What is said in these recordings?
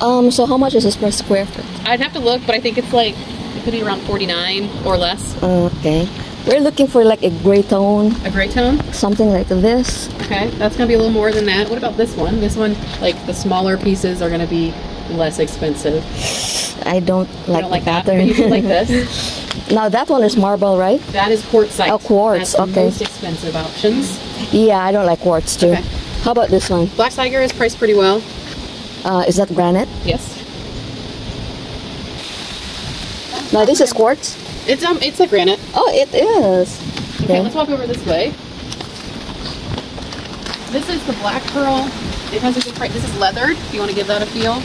So how much is this per square foot? I'd have to look, but I think it's like, it could be around 49 or less. Okay. We're looking for like a gray tone. A gray tone? Something like this. Okay, that's gonna be a little more than that. What about this one? This one, like the smaller pieces are gonna be less expensive. I don't like the pattern. But you do like this. Now that one is marble, right? That is quartzite. Oh, quartz. That's the okay. most expensive options. Yeah, I don't like quartz too. Okay. How about this one? Black Tiger is priced pretty well. Is that granite? Yes. Now this is quartz. It's a granite. Oh, it is. Okay, let's walk over this way. This is the black pearl. It has a good price. This is leathered. Do you want to give that a feel?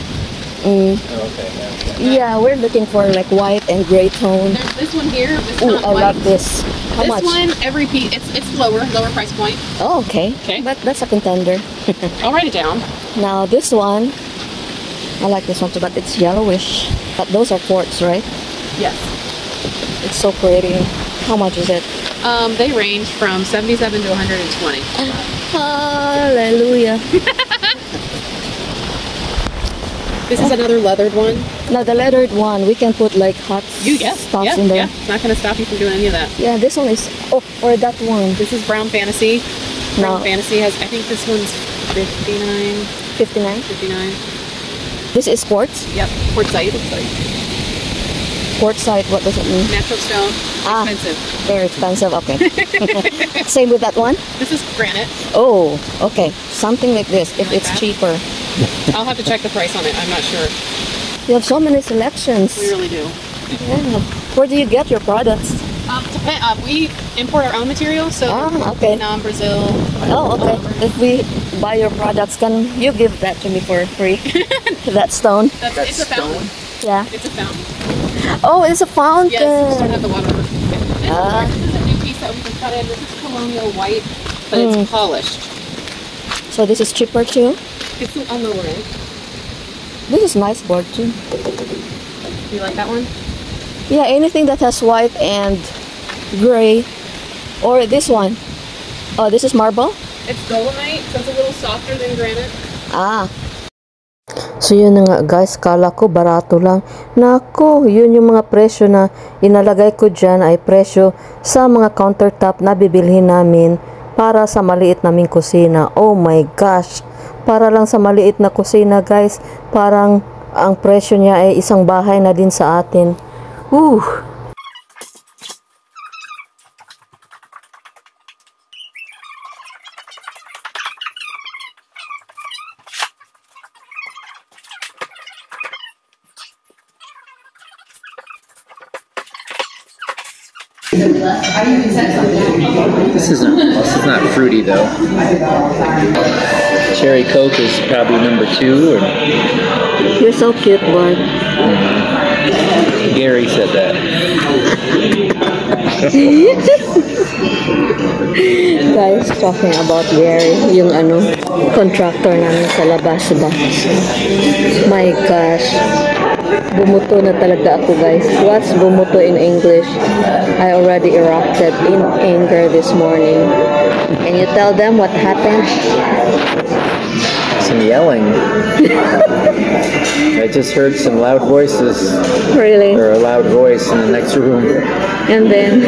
Okay. Yeah, we're looking for like white and gray tone. There's this one here. It's Ooh, not I white. love this. How much? This one, every piece, it's lower price point. Oh, okay. Okay. But that's a contender. I'll write it down. Now this one, I like this one too, but it's yellowish. But those are quartz, right? Yes. It's so pretty. How much is it? They range from 77 to 120. Hallelujah. This is another leathered one. Now the leathered one, we can put like hot stuff in there. Yeah, it's not going to stop you from doing any of that. Yeah, this one is, or that one. This is Brown Fantasy. Brown No. Fantasy has, I think this one's 59. 59? 59. This is quartz? Yep, quartzite. Quartzite, what does it mean? Natural stone, expensive. Very expensive, okay. Same with that one? This is granite. Oh, okay. Something like this, if Like it's that? cheaper. I'll have to check the price on it. I'm not sure. You have so many selections. We really do. Yeah. Where do you get your products? We import our own material, so okay. Vietnam, Brazil. Oh, okay. If we buy your products, can you give that to me for free? That stone? It's a fountain. Yeah. It's a fountain. Oh, it's a fountain. Yes, we don't have the water. This is a new piece that we can cut in. This is colonial white, but it's polished. So this is cheaper too? It's on the lower end. This is nice board too. Do you like that one? Yeah, anything that has white and gray. Or this one. Oh, this is marble? It's dolomite, so it's a little softer than granite. So yun na nga guys, kala ko barato lang. Nako, yun yung mga presyo na inalagay ko dyan ay presyo sa mga countertop na bibilhin namin para sa maliit naming kusina. Oh my gosh! Para lang sa maliit na kusina guys, parang ang presyo niya ay isang bahay na din sa atin. Woo! This is not fruity though. Cherry Coke is probably number 2. Or You're so cute, boy. Gary said that. Guys, talking about Gary, yung contractor namin sa labas ba. My gosh. Bumuto na talaga ako guys. What's bumuto in English? I already erupted in anger this morning. Can you tell them what happened? Some yelling. I just heard some loud voices. Really? Or a loud voice in the next room. And then?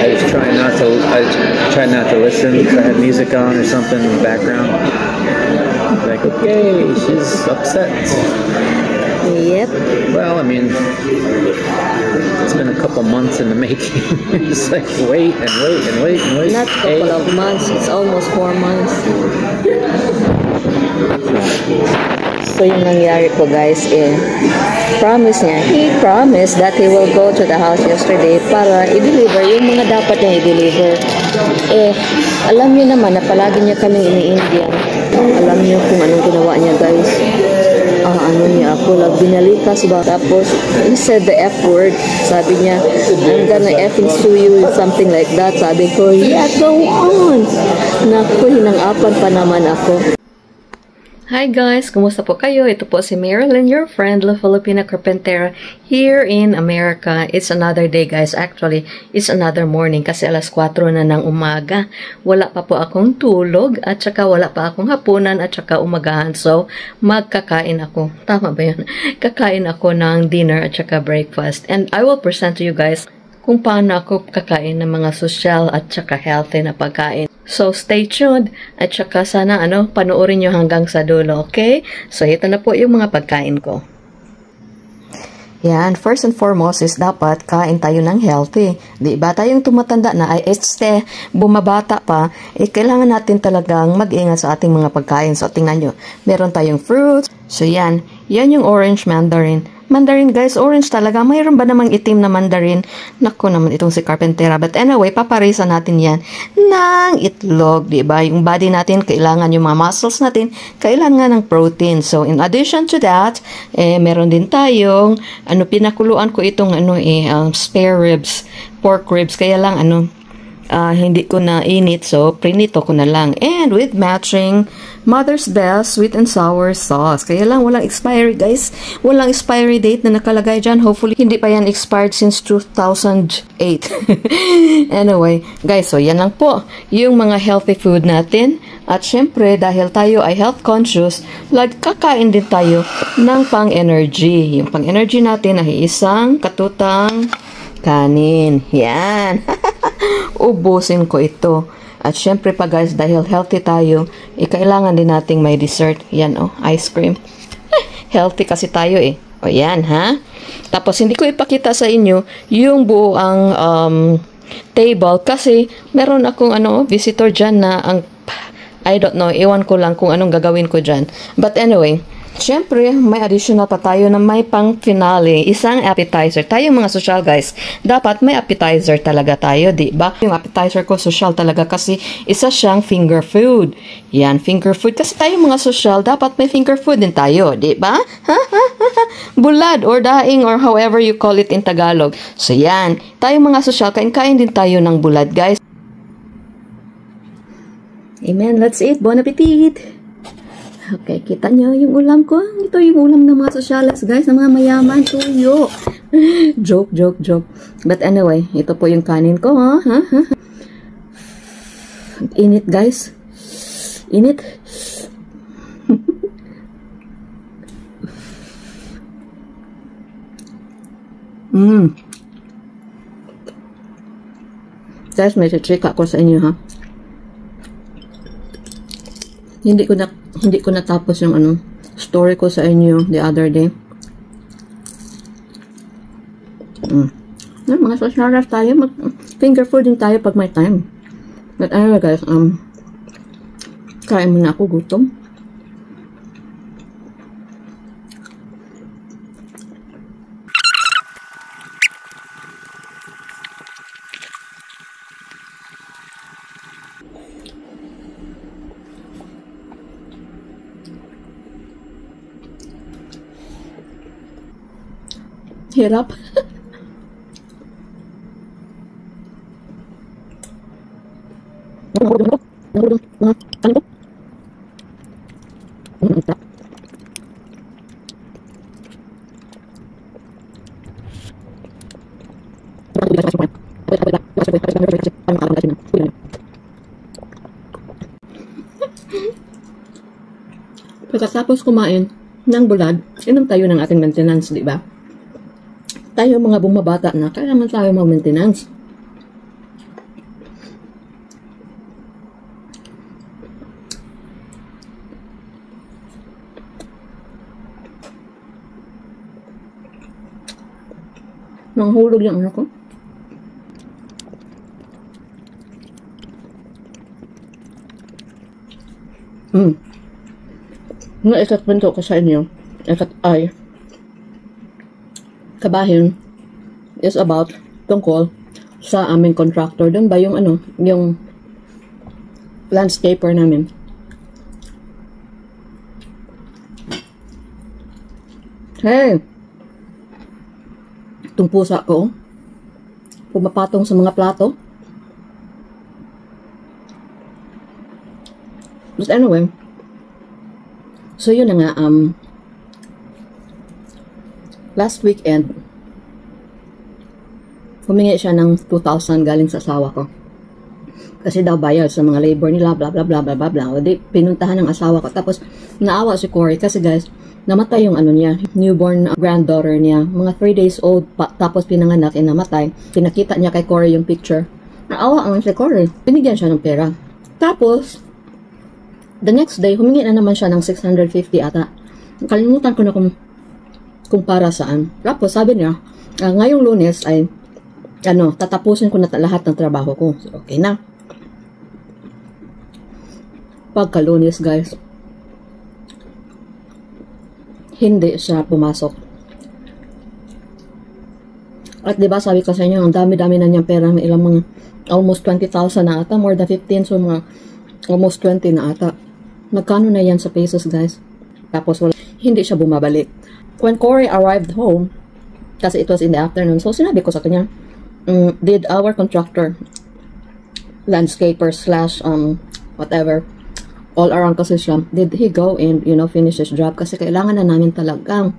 I was trying not to listen because I had music on or something in the background. Like, okay, she's upset. Yep. Well, I mean, it's been a couple months in the making. It's like wait and wait and wait and wait. Not a couple of months, it's almost 4 months. So yung nangyari ko guys, he promised that he will go to the house yesterday para i-deliver yung mga dapat niya i-deliver. Alam niyo naman na palagi niya kaming ini-Indian. Alam niyo kung anong ginawa niya guys. Binalikas ba? Tapos, he said the F word. Sabi niya, I'm gonna effing sue you, something like that. Sabi ko, yeah, go on. Naku, hinang-apan pa naman ako. Hi guys! Kumusta po kayo? Ito po si Marilyn, your friend, La Filipina Carpentera here in America. It's another day guys. Actually, it's another morning kasi alas 4 na ng umaga. Wala pa po akong tulog at saka wala pa akong hapunan at saka umagahan. So, magkakain ako. Tama ba yun? Kakain ako ng dinner at saka breakfast. And I will present to you guys kung paano ako kakain ng mga social at saka healthy na pagkain. So, stay tuned at saka sana panoorin nyo hanggang sa dulo, okay? So, ito na po yung mga pagkain ko. Yan, first and foremost is dapat kain tayo ng healthy. Di ba tayong tumatanda na ay bumabata pa, kailangan natin talagang mag-ingat sa ating mga pagkain. So, tingnan nyo, meron tayong fruits. So, yan yung orange mandarin. Mandarin guys, orange talaga. Mayroon ba namang itim na mandarin? Naku naman itong si Carpentera. But anyway, paparisa natin yan ng itlog, diba? Yung body natin, kailangan yung mga muscles natin, kailangan ng protein. So, in addition to that, meron din tayong, pinakuluan ko itong, spare ribs, pork ribs. Kaya lang, hindi ko na init, so prinito ko na lang. And with matching Mother's Best sweet and sour sauce. Kaya lang walang expiry guys. Walang expiry date na nakalagay dyan. Hopefully hindi pa yan expired since 2008. Anyway, guys, so yan lang po yung mga healthy food natin. At syempre, dahil tayo ay health conscious, kakain din tayo ng pang-energy. Yung pang-energy natin ay isang katutang kanin. Yan. Ubusin ko ito. At syempre pa guys, dahil healthy tayo, kailangan din nating may dessert. Yan ice cream. Healthy kasi tayo O yan ha. Tapos hindi ko ipakita sa inyo yung buong table kasi meron akong visitor dyan na I don't know, iwan ko lang kung anong gagawin ko dyan. But anyway, syempre, may additional pa tayo na may pang finale, isang appetizer. Tayong mga social guys, dapat may appetizer talaga tayo, di ba? Yung appetizer ko social talaga kasi isa siyang finger food. Yan, finger food. Kasi tayong mga social, dapat may finger food din tayo, di ba? Bulad or daing or however you call it in Tagalog. So yan, tayong mga social, kain-kain din tayo ng bulad guys. Amen, let's eat. Bon appetit! Okay, kita nyo yung ulam ko. Ito yung ulam ng mga socials, guys, ng mga mayaman, tuyo. Joke. But anyway, ito po yung kanin ko, ha? Init, guys. Init. Guys, may trick ako sa inyo, ha? Hindi ko natapos yung story ko sa inyo the other day. Mga socialers tayo, finger food din tayo pag may time. But anyway guys, kain muna ako, gutom. Hirap. Pagkatapos kumain ng bulad, inom tayo ng ating maintenance, di ba? Tayo mga bumabata na, kaya naman tayo mag-maintenance. Nanghulog yung anak ko. Naikat-pinto ko sa inyo. Kabahin is about tungkol sa aming contractor. Doon ba yung yung landscaper namin. Hey! Itong pusa ko, pumapatong sa mga plato. But anyway, So yun na nga, last weekend, humingi siya ng 2,000 galing sa asawa ko. Kasi daw bayad sa mga labor nila, blah blah blah blah blah blah. O di, pinuntahan ng asawa ko. Tapos, naawa si Corey kasi guys, namatay yung ano niya, newborn granddaughter niya. Mga 3 days old, tapos pinanganak, namatay. Pinakita niya kay Corey yung picture. Naawa ang si Corey. Binigyan siya ng pera. Tapos, the next day, humingi na naman siya ng 650 ata. Kalimutan ko na kung para saan. Tapos, sabi niya, ngayong Lunes ay, tatapusin ko na lahat ng trabaho ko. So, okay na. Pagka-Lunes, guys, hindi siya pumasok. At diba sabi ko sa inyo, ang dami-dami na niyang pera, may ilang mga almost 20,000 na ata, more than 15, so mga almost 20 na ata. Magkano na yan sa pesos, guys? Tapos hindi siya bumabalik. When Corey arrived home, kasi it was in the afternoon, so sinabi ko sa kanya, did our contractor, landscaper slash whatever, all around kasi siya, did he go and finish his job? Kasi kailangan na namin talagang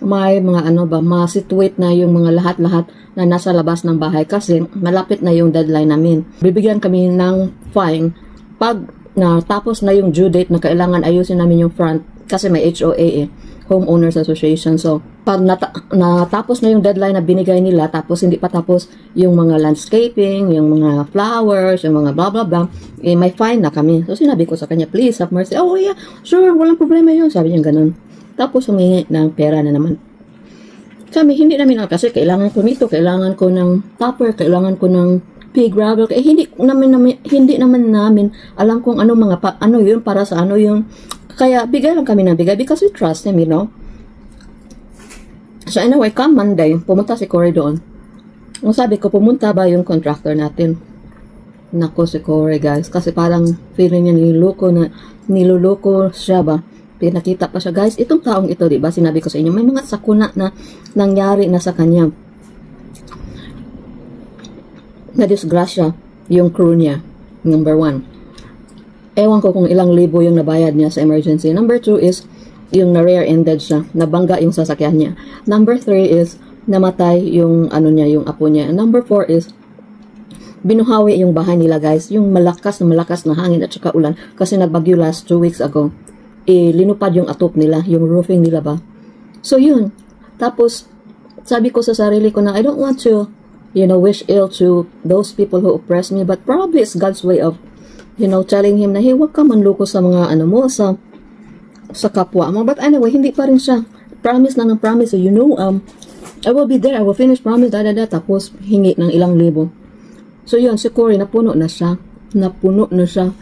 may mga ma-situate na yung mga lahat-lahat na nasa labas ng bahay kasi malapit na yung deadline namin. Bibigyan kami ng fine pag natapos na yung due date na kailangan ayusin namin yung front kasi may HOA Homeowners Association. So, pag natapos na yung deadline na binigay nila, tapos hindi pa tapos yung mga landscaping, yung mga flowers, yung mga blah blah blah, may fine na kami. So, sinabi ko sa kanya, please have mercy. Oh yeah, sure, walang problema yun. Sabi niya ganun. Tapos, humingi ng pera na naman. Kami, hindi namin kasi kailangan ko nito, kailangan ko ng topper, kailangan ko ng pig gravel. Hindi naman namin alam kung ano yun, para sa ano yung. Kaya, bigay lang kami ng bigay because we trust him, So, anyway, come Monday, pumunta si Corey doon. Ang sabi ko, pumunta ba yung contractor natin? Nako si Corey, guys. Kasi parang feeling niya niluloko siya ba? Pinakita pa siya, guys. Itong taong ito, diba? Sinabi ko sa inyo, may mga sakuna na nangyari na sa kanya. Na-disgrasya yung crew niya. Number 1. Ewan ko kung ilang libo yung nabayad niya sa emergency. Number 2 is yung na-rear-ended siya. Nabangga yung sasakyan niya. Number 3 is namatay yung yung apo niya. Number 4 is binuhawi yung bahay nila, guys. Yung malakas na hangin at saka ulan. Kasi nagbagyo last 2 weeks ago. Linupad yung atop nila. Yung roofing nila ba. So yun. Tapos sabi ko sa sarili ko na I don't want to wish ill to those people who oppress me. But probably it's God's way of telling him na, hey, wag ka manloko sa mga sa kapwa mo. But anyway, hindi pa rin siya. Promise na ng promise. So, I will be there. I will finish promise. Tapos, hingi ng ilang libo. So, yun, si Corey, napuno na siya.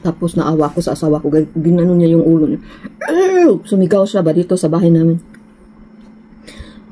Tapos, naawa ko sa asawa ko. Ginano niya yung ulo niya. Sumigaw siya ba dito sa bahay namin.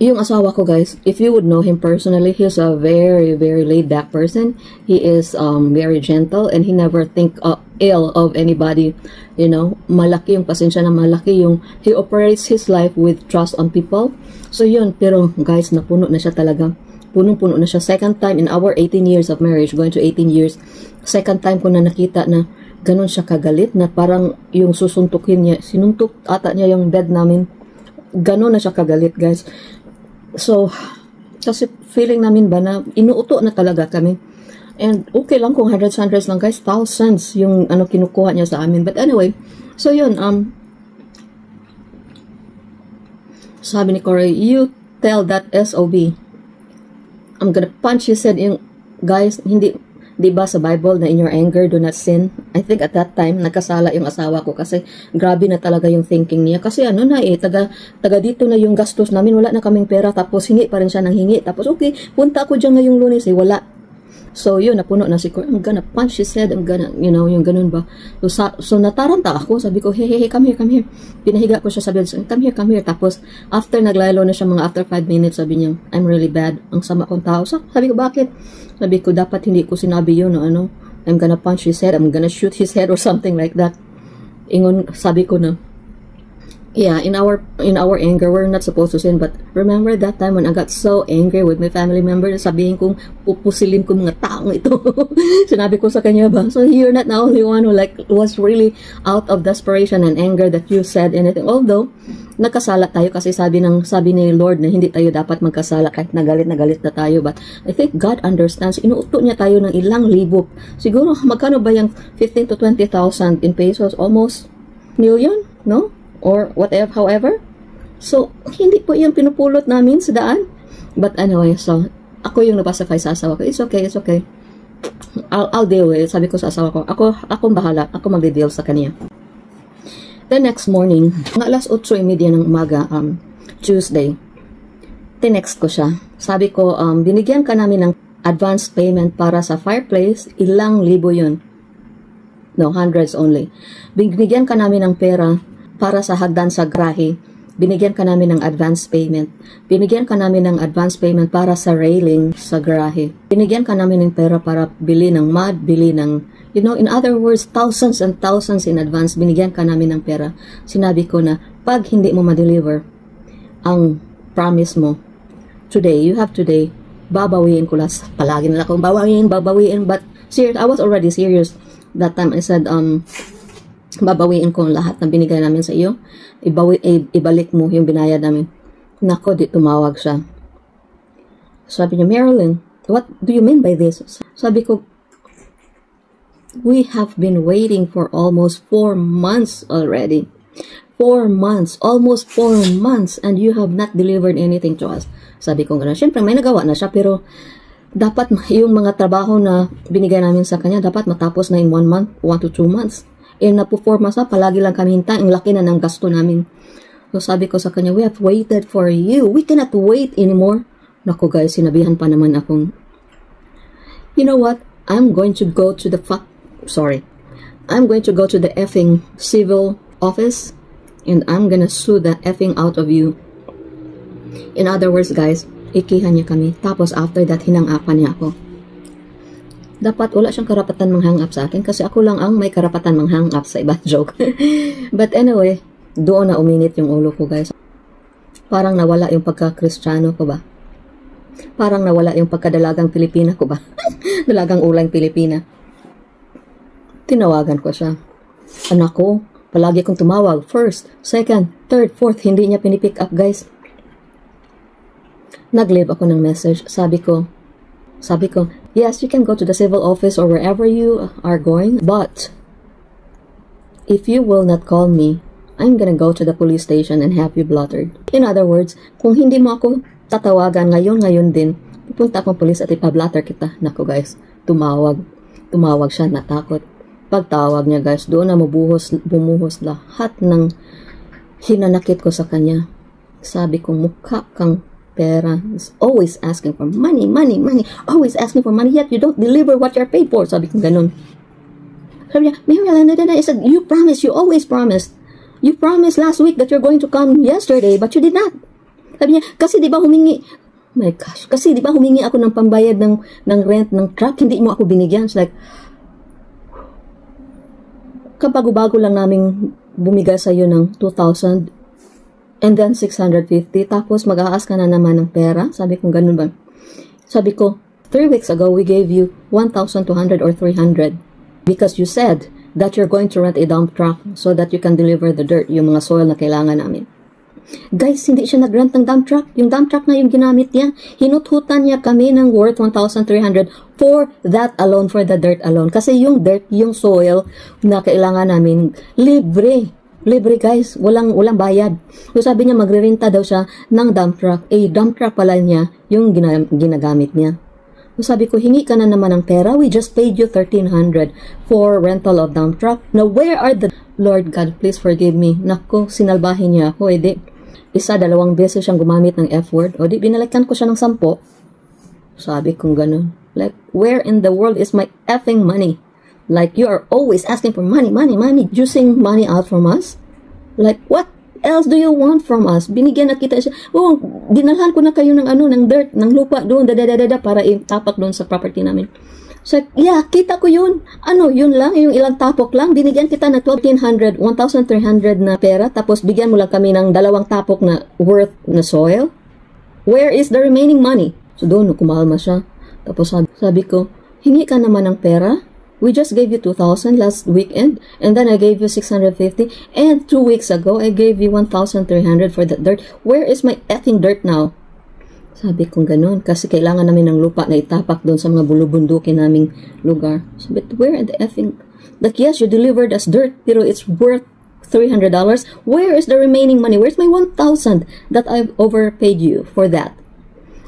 Yung asawa ko, guys, if you would know him personally, he's a very, very laid-back person. He is very gentle and he never think ill of anybody. Malaki yung pasensya na malaki yung he operates his life with trust on people. So yun, pero guys, napuno na siya talaga. Punong-puno na siya. Second time in our 18 years of marriage, going to 18 years, second time ko na nakita na ganun siya kagalit na parang yung susuntukin niya, sinuntok ata niya yung bed namin. Ganun na siya kagalit, guys. So, kasi feeling namin ba na inuuto na talaga kami. And okay lang kung hundreds lang, guys. Thousands yung kinukuha niya sa amin. But anyway, so yun, sabi ni Corey, you tell that SOB, I'm gonna punch you, said yung, guys, hindi, diba sa Bible na in your anger, do not sin? I think at that time, nagkasala yung asawa ko kasi grabe na talaga yung thinking niya. Kasi taga dito na yung gastos namin, wala na kaming pera, tapos hingi pa rin siya ng hingi. Tapos okay, punta ako dyan ngayong Lunes, wala. So yun, napuno na si Corey, I'm gonna punch his head, I'm gonna, yung ganun ba. So nataranta ako, sabi ko, hey, come here. Pinahiga ko siya, sabi ko, come here. Tapos, after naglaylo na siya, mga after 5 minutes, sabi niya, I'm really bad, ang sama kong tao. So, sabi ko, bakit? Sabi ko, dapat hindi ko sinabi yun, I'm gonna punch his head, I'm gonna shoot his head or something like that. Ingon, sabi ko na, Yeah, in our anger, we're not supposed to sin. But remember that time when I got so angry with my family member, sabihin kong pupusilin ko mga taong ito. Sinabi ko sa kanya ba, so you're not the only one who like was really out of desperation and anger that you said anything. Although nagkasala tayo kasi sabi ni Lord na hindi tayo dapat magkasala kahit nagalit na tayo. But I think God understands. Inuuto niya tayo ng ilang libo. Siguro magkano ba yung 15 to 20,000 in pesos? Almost million, no? Or whatever, however. So, hindi po yung pinupulot namin sa daan. But anyway, so, ako yung napasakay sa asawa ko. It's okay, it's okay. I'll deal with it. Sabi ko sa asawa ko, akong bahala. Ako magde-deal sa kanya. The next morning, mga alas 8:30 ng umaga, Tuesday, tinext ko siya. Sabi ko, binigyan ka namin ng advance payment para sa fireplace, ilang libo yun. No, hundreds only. Binigyan ka namin ng pera para sa hagdan sa grahe, binigyan ka namin ng advance payment. Binigyan ka namin ng advance payment para sa railing sa grahe. Binigyan ka namin ng pera para bili ng mud, bili ng, in other words, thousands and thousands in advance. Binigyan ka namin ng pera. Sinabi ko na, pag hindi mo ma-deliver ang promise mo, you have today, babawiin ko las. Palagi nila akong babawiin. But serious, I was already serious. That time I said, babawiin ko lahat ng binigay namin sa iyo. Ibalik mo yung binayad namin. Nako, di tumawag siya. Sabi niya, Marilyn, what do you mean by this? Sabi ko, we have been waiting for almost 4 months already. 4 months. Almost 4 months. And you have not delivered anything to us. Sabi ko gano'n. Siyempre, may nagawa na siya. Pero, dapat yung mga trabaho na binigay namin sa kanya, dapat matapos na in 1 month, 1 to 2 months. Napuforma sa, palagi lang kami hintay, ang laki na ng gasto namin. So sabi ko sa kanya, we have waited for you. We cannot wait anymore. Naku guys, sinabihan pa naman akong, you know what? I'm going to go to the effing civil office and I'm gonna sue the effing out of you. In other words guys, ikihan niya kami. Tapos after that, hinangapan niya ako. Dapat wala siyang karapatan manghang up sa akin kasi ako lang ang may karapatan manghang up sa iba. Joke. But anyway, doon na uminit yung ulo ko guys. Parang nawala yung pagka-Kristiyano ko ba? Parang nawala yung pagkadalagang Pilipina ko ba? Dalagang ulang Pilipina. Tinawagan ko siya. Anak ko, palagi kong tumawag. First, second, third, fourth. Hindi niya pinipick up guys. Nag-leave ako ng message. Sabi ko, yes, you can go to the civil office or wherever you are going, but if you will not call me, I'm gonna go to the police station and have you blotted. In other words, kung hindi mo ako tatawagan ngayon din, pupunta akong police at ipablatter kita. Nako guys, tumawag siya, natakot. Pagtawag niya guys, doon na bumuhos lahat ng hinanakit ko sa kanya. Sabi ko, mukha kang pera. Is always asking for money. Always asking for money, yet you don't deliver what you're paid for. Sabi ko ganun. Sabi niya, Marilyn, I said, you always promised. You promised last week that you're going to come yesterday, but you did not. Sabi niya, kasi di ba humingi ako ng pambayad ng rent ng truck, hindi mo ako binigyan. It's like, kabago-bago lang namin bumigay sa iyo ng 2,000 and then 650, tapos mag-aas ka na naman ng pera. Sabi ko, ganun ba? Sabi ko, 3 weeks ago, we gave you 1,200 or 300 because you said that you're going to rent a dump truck so that you can deliver the dirt, yung mga soil na kailangan namin. Guys, hindi siya nag-rent ng dump truck. Yung dump truck na yung ginamit niya, hinuthutan niya kami ng worth 1,300 for that alone, for the dirt alone. Kasi yung dirt, yung soil na kailangan namin, libre guys, walang bayad. So sabi niya magre-renta daw siya ng dump truck. Dump truck pala niya yung ginagamit niya. So sabi ko, hingi ka na naman ng pera. We just paid you 1,300 for rental of dump truck. Now where are the... Lord God, please forgive me. Nako, sinalbahin niya ako. 1, 2 beses siyang gumamit ng F word. O di, binalikan ko siya ng 10. Sabi kong ganun. Like, where in the world is my effing money? Like, you are always asking for money, juicing money out from us. Like, what else do you want from us? Binigyan na kita siya. Oh, dinalhan ko na kayo ng dirt, ng lupa doon, para itapak doon sa property namin. So, yeah, kita ko yun. Ano, yun lang, yung ilang tapok lang. Binigyan kita ng 1,300 na pera, tapos bigyan mo lang kami ng 2 tapok na worth na soil. Where is the remaining money? So, doon, kumalma siya. Tapos sabi ko, hingi ka naman ng pera. We just gave you 2,000 last weekend, and then I gave you 650, and 2 weeks ago, I gave you 1,300 for the dirt. Where is my effing dirt now? Sabi kong ganun, kasi kailangan namin ng lupa na itapak doon sa mga bulubundukin naming lugar. Sabi, where are the effing... Like, yes, you delivered us dirt, pero it's worth $300. Where is the remaining money? Where's my 1,000 that I've overpaid you for that?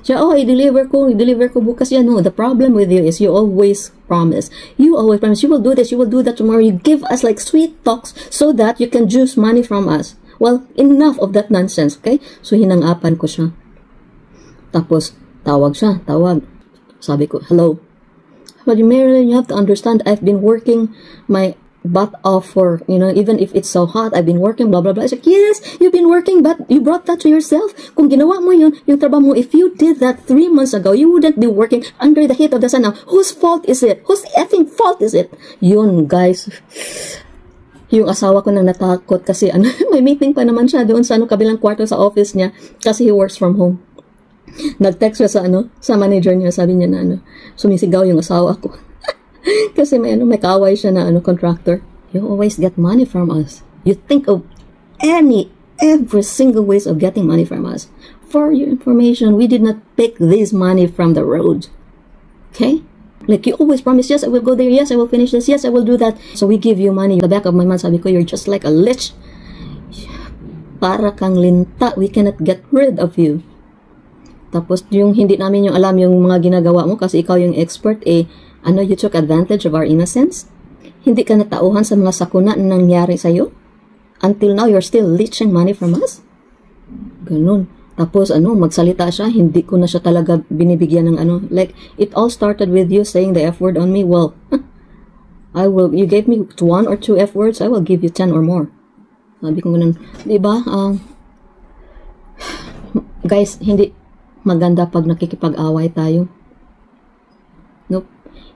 Siya, oh, i-deliver ko bukas yan. No, the problem with you is you always promise. You always promise, you will do this, you will do that tomorrow. You give us like sweet talks so that you can juice money from us. Well, enough of that nonsense, okay? So, hinangapan ko siya. Tapos, tawag. Sabi ko, hello. But Marilyn, you have to understand, I've been working my butt off for, even if it's so hot, I've been working, blah, blah, blah. I said, yes, you've been working, but you brought that to yourself. Kung ginawa mo yun, yung trabaho mo, if you did that 3 months ago, you wouldn't be working under the heat of the sun now. Whose fault is it? Whose effing fault is it? Yun, guys. Yung asawa ko nang natakot kasi may meeting pa naman siya doon sa kabilang kwarto sa office niya kasi he works from home. Nag-text siya sa manager niya, sabi niya na sumisigaw yung asawa ko. Kasi may kaaway siya na contractor. You always get money from us. You think of every single ways of getting money from us. For your information, we did not pick this money from the road. Okay? Like, you always promise, yes, I will go there, yes, I will finish this, yes, I will do that. So we give you money. The back of my mind, sabi ko, you're just like a lich. Para kang linta, we cannot get rid of you. Tapos, yung hindi namin yung alam yung mga ginagawa mo kasi ikaw yung expert, you took advantage of our innocence? Hindi ka natauhan sa mga sakuna na nangyari sa'yo? Until now, you're still leeching money from us? Ganun. Tapos, magsalita siya, hindi ko na siya talaga binibigyan ng like, it all started with you saying the F word on me. Well, you gave me 1 or 2 F words, I will give you 10 or more. Sabi ko ganun. Diba? Guys, hindi maganda pag nakikipag-away tayo. Nope.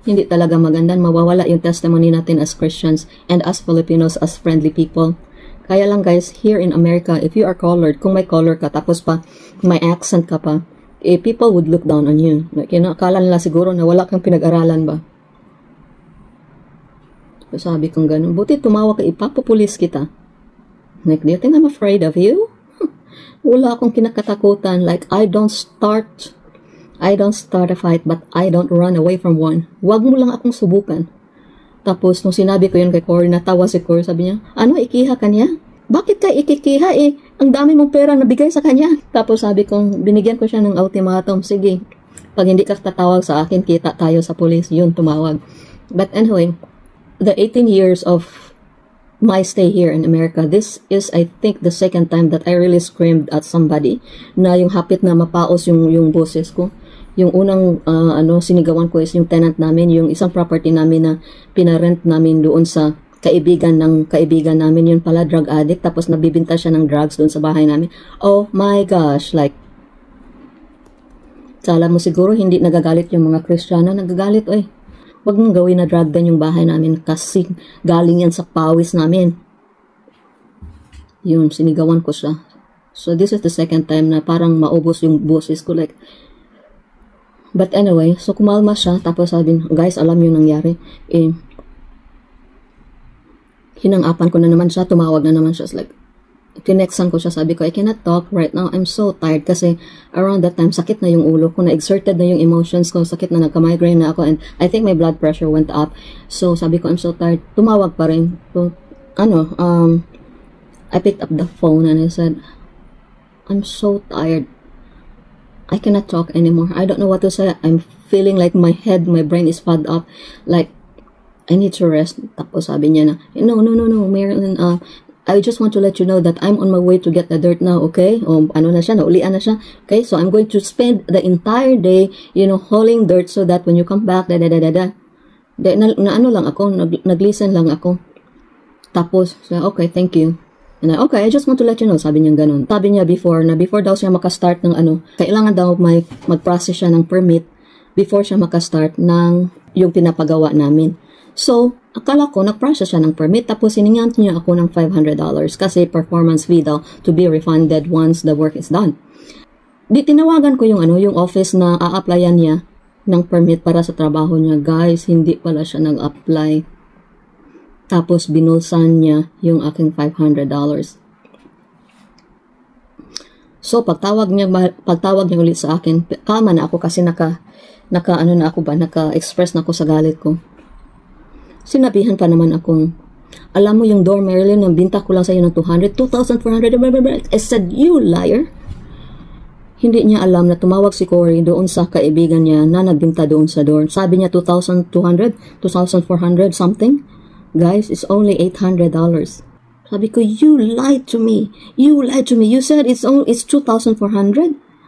Hindi talaga maganda. Mawawala yung testimony natin as Christians and as Filipinos, as friendly people. Kaya lang guys, here in America, if you are colored, kung may color ka, tapos pa may accent ka pa, people would look down on you. Like, akala nila siguro na wala kang pinag-aralan ba? So, sabi kong ganun, buti tumawa ka, ipapupulis kita. Like, do you think I'm afraid of you? Wala akong kinakatakutan. Like, I don't start a fight, but I don't run away from one. Wag mo lang akong subukan. Tapos, nung sinabi ko yun kay Cory, natawa si Cory, sabi niya, ikiha ka niya? Bakit ka ikikiha Ang dami mong pera nabigay sa kanya. Tapos sabi kong, binigyan ko siya ng ultimatum, sige, pag hindi ka tatawag sa akin, kita tayo sa police. Yun, tumawag. But anyway, the 18 years of my stay here in America, this is, I think, the second time that I really screamed at somebody na yung hapit na mapaos yung boses ko. Yung unang sinigawan ko is yung tenant namin, yung isang property namin na pinarent namin doon sa kaibigan namin, yun pala drug addict, tapos nabibinta siya ng drugs doon sa bahay namin. Oh my gosh, like, kala mo siguro hindi nagagalit yung mga Kristiyano, nagagalit, wag mong gawin na drug den yung bahay namin kasi galing yan sa pawis namin. Yun, sinigawan ko siya. So this is the second time na parang maubos yung boses ko, like. But anyway, so kumalma siya, tapos sabi, guys, alam yung nangyari. Hinangapan ko na naman siya, tumawag na naman siya. It's like, kinexan ko siya, sabi ko, I cannot talk right now, I'm so tired. Kasi around that time, sakit na yung ulo ko, na-exerted na yung emotions ko, sakit na, nagka-migraine na ako, and I think my blood pressure went up. So sabi ko, I'm so tired. Tumawag pa rin. So, I picked up the phone and I said, I'm so tired. I cannot talk anymore. I don't know what to say. I'm feeling like my head, my brain is fogged up. Like, I need to rest. Tapos sabi niya na, no, Marilyn, I just want to let you know that I'm on my way to get the dirt now, okay? Naulian na siya. Okay, so I'm going to spend the entire day, hauling dirt so that when you come back, nag-listen lang ako. Tapos, okay, thank you. And okay, I just want to let you know, sabi niya ganun. Sabi niya before daw siya makastart ng kailangan daw mag-process siya ng permit before siya makastart ng yung pinapagawa namin. So, akala ko, nag-process siya ng permit, tapos siningan niya ako ng $500 kasi performance fee daw to be refunded once the work is done. Di tinawagan ko yung yung office na a-applyan niya ng permit para sa trabaho niya. Guys, hindi pala siya nag-apply. Tapos binulsan niya yung aking $500. So, pagtawag niya ulit sa akin, kalma na ako kasi naka-express na ako sa galit ko. Sinabihan pa naman akong, alam mo yung door, Marilyn, yung binta ko lang sa'yo ng 200, 2,400, I said, you liar. Hindi niya alam na tumawag si Cory doon sa kaibigan niya na nagbinta doon sa door. Sabi niya 2,200, 2,400 something. Guys, it's only $800. Sabi ko, you lied to me. You lied to me. You said it's 2,400.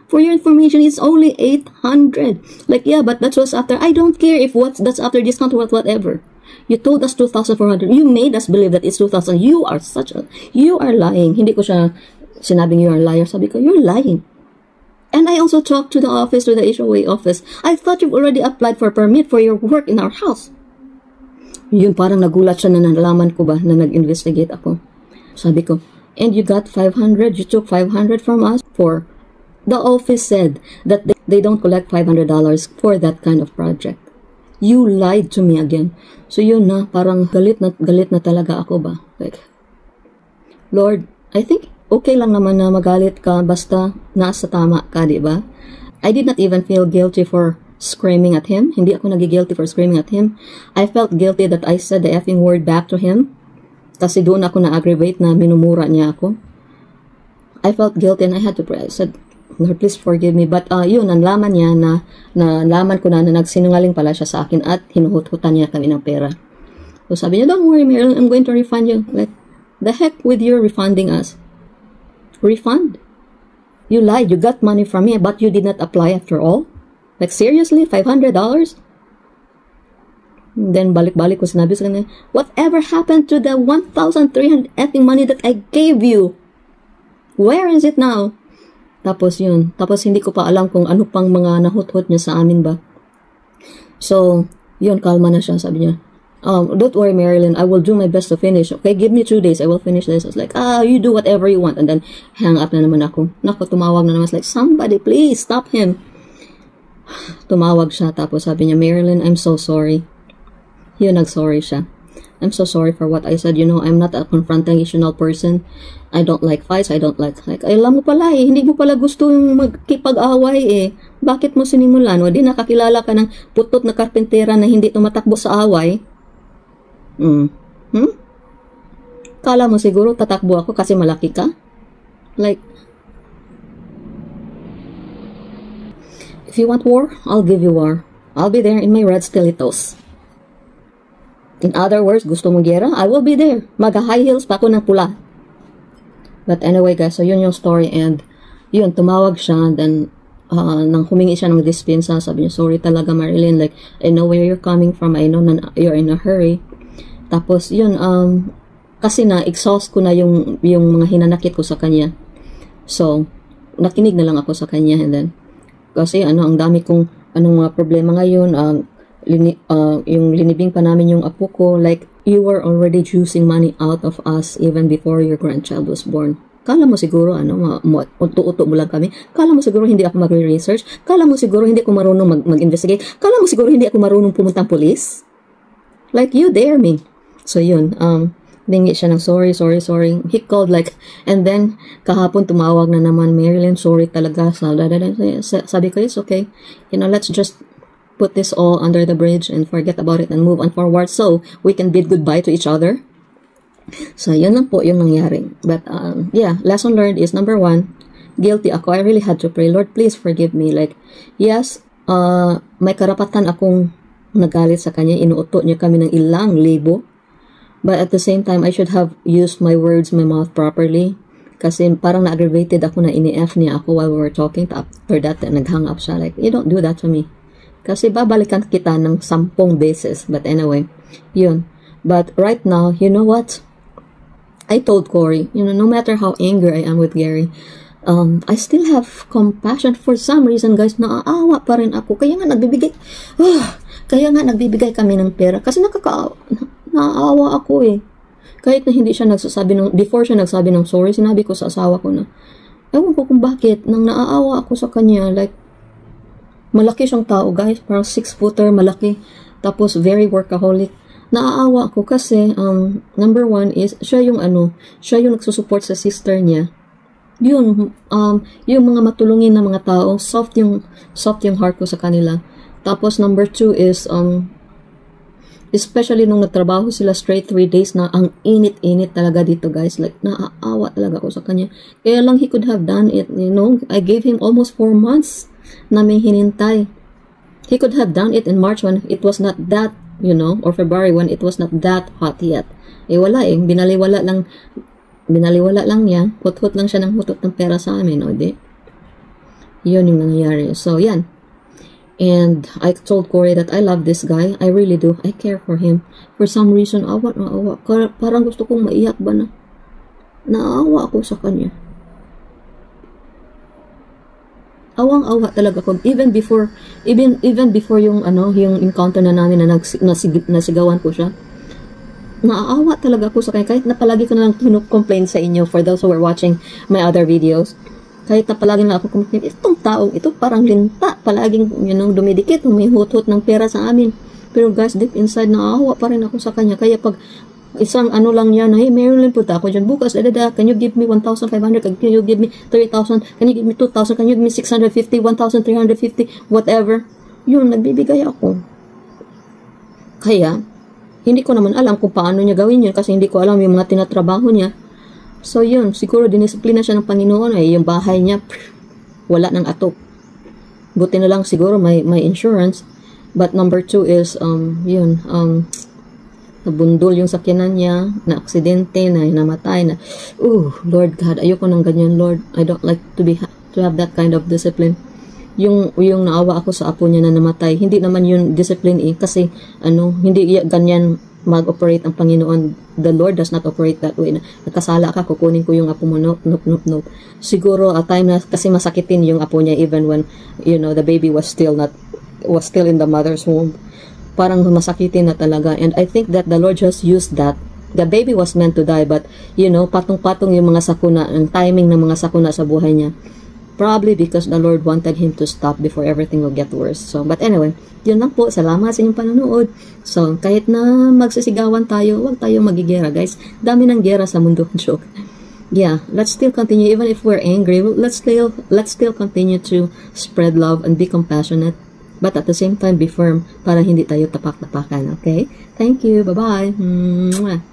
For your information, it's only 800. Like, yeah, but that was after. I don't care if that's after discount or whatever. You told us 2,400. You made us believe that it's 2,000. You are lying. Hindi ko siya sinabing you are a liar. Sabi ko, you're lying. And I also talked to the office, to the HOA office. I thought you've already applied for a permit for your work in our house. Yun, parang nagulat siya na nalaman ko ba na nag-investigate ako. Sabi ko, and you got 500, you took 500 from us for, the office said that they don't collect $500 for that kind of project. You lied to me again. So yun na, parang galit na talaga ako ba? Like, Lord, I think okay lang naman na magalit ka basta nasa tama ka, di ba? I did not even feel guilty for screaming at him. Hindi ako nagigilty for screaming at him. I felt guilty that I said the effing word back to him. Kasi doon ako na-aggravate na minumura niya ako. I felt guilty and I had to pray. I said, Lord, please forgive me. But yun, nalaman niya na nalaman ko na nagsinungaling pala siya sa akin at hinuhut-hutan niya kami ng pera. So sabi niya, don't worry, Marilyn, I'm going to refund you. Like, the heck with your refunding us? Refund? You lied. You got money from me, but you did not apply after all? Like, seriously? $500? Then, balik-balik ko sinabi sa kanya, whatever happened to the 1,300 effing money that I gave you? Where is it now? Tapos yun. Tapos hindi ko pa alam kung ano pang mga nahut-hut niya sa amin ba. So, yun, kalma na siya. Sabi niya, don't worry, Marilyn, I will do my best to finish. Okay, give me 2 days, I will finish this. I was like, you do whatever you want. And then, hang up na naman ako. Naku, tumawag na naman. I was like, somebody, please, stop him. Tumawag siya. Tapos sabi niya, Marilyn, I'm so sorry. Yun, nag-sorry siya. I'm so sorry for what I said. You know, I'm not a confrontational person. I don't like fights. I don't like, alam mo pala hindi mo pala gusto yung magkipag-away Bakit mo sinimulan? O di nakakilala ka ng putot na karpentera na hindi tumatakbo sa away? Kala mo siguro tatakbo ako kasi malaki ka? Like, if you want war, I'll give you war. I'll be there in my red stilettos. In other words, gusto mong gera? I will be there. Mag-high heels pa ako ng pula. But anyway guys, so yun yung story and yun, tumawag siya then nang humingi siya ng dispensa, sabi niya, sorry talaga Marilyn, like, I know where you're coming from, I know na you're in a hurry. Tapos yun, kasi na-exhaust ko na yung mga hinanakit ko sa kanya. So, nakinig na lang ako sa kanya and then, kasi ang dami kong mga problema ngayon, yung linibing pa namin yung apo ko, like, you were already juicing money out of us even before your grandchild was born. Kala mo siguro, uto-uto mo lang kami. Kala mo siguro hindi ako magre-research. Kala mo siguro hindi ako marunong mag-investigate. Kala mo siguro hindi ako marunong pumunta ng police. Like, you dare me. So, yun, bingi siya ng sorry. He called like, and then, kahapon tumawag na naman, Marilyn, sorry talaga. Sabi ko, it's okay. You know, let's just put this all under the bridge and forget about it and move on forward so we can bid goodbye to each other. So, yun lang po yung nangyari. But, yeah, lesson learned is number 1, guilty ako. I really had to pray, Lord, please forgive me. Like, yes, may karapatan akong nagalit sa kanya. Inuuto niya kami ng ilang libo. But at the same time, I should have used my words, my mouth properly. Kasi parang na-aggravated ako na ini-F niya ako while we were talking. After that, naghang up siya. Like, you don't do that to me. Kasi babalikan kita ng 10 beses. But anyway, yun. But right now, you know what? I told Cory, you know, no matter how angry I am with Gary, I still have compassion for some reason, guys. Naaawa pa rin ako. Kaya nga nagbibigay, Kaya nga nagbibigay kami ng pera kasi naaawa ako eh. Kahit na hindi siya nagsasabi before siya nagsabi ng sorry, sinabi ko sa asawa ko na, ewan ko kung bakit, nang naaawa ako sa kanya, like, malaki siyang tao guys, parang 6-footer, malaki, tapos very workaholic. Naaawa ako kasi, number one is, siya yung nagsusupport sa sister niya. Yun, yung mga matulungin na mga tao, soft yung heart ko sa kanila. Tapos number two is, especially nung nagtrabaho sila straight 3 days na ang init-init talaga dito guys, like naaawa talaga ako sa kanya. Kaya lang he could have done it, you know. I gave him almost 4 months na may hinintay. He could have done it in March when it was not that, you know, or February when it was not that hot yet. Eh wala eh, binaliwala lang niya, hut-hut lang siya ng hut-hut ng pera sa amin, o di? Yun yung nangyayari. So yan. And I told Corey that I love this guy. I really do. I care for him. For some reason, awa. Parang gusto kong maiyak ba na. Naawa ako sa kanya. Awang-awa talaga ako. Even before yung yung encounter na namin na nasigawan ko siya. Naawa talaga ako sa kanya. Kahit na palagi ko na lang complain sa inyo for those who are watching my other videos. Kahit na palagi na ako complain, itong taong ito parang linta, palaging dumidikit, may hut-hut ng pera sa amin. Pero guys, deep inside, naawa pa rin ako sa kanya. Kaya pag isang lang yan, hey Marilyn, punta ako dyan bukas, can you give me 1,500, can you give me 3,000, can you give me 2,000, can you give me 650, 1,350, whatever. Yun, nagbibigay ako. Kaya, hindi ko naman alam kung paano niya gawin yun kasi hindi ko alam yung mga tinatrabaho niya. So yun, siguro dinisiplina siya ng Panginoon ay yung bahay niya wala ng atok. Buti na lang siguro may insurance. But number two is nabundol yung sakyanan niya, na aksidente, na namatay na. Lord God, ayoko ng ganyan, Lord. I don't like to have that kind of discipline. Yung naawa ako sa apo niya na namatay, hindi naman yun discipline kasi hindi ganyan mag-operate ang Panginoon. The Lord does not operate that way. Nagkasala ka, kukunin ko yung apo mo. Nope. Siguro a time na kasi masakitin yung apo niya even when the baby was still in the mother's womb. Parang masakitin na talaga. And I think that the Lord just used that. The baby was meant to die, but patong-patong yung mga sakuna, ang timing ng mga sakuna sa buhay niya. Probably because the Lord wanted him to stop before everything will get worse. So, but anyway, yun lang po. Salamat sa inyong panonood. So, kahit na magsisigawan tayo, huwag tayo magigera, guys. Dami ng gera sa mundo. Joke. Yeah, let's still continue. Even if we're angry, let's still continue to spread love and be compassionate. But at the same time, be firm para hindi tayo tapak-tapakan. Okay? Thank you. Bye-bye.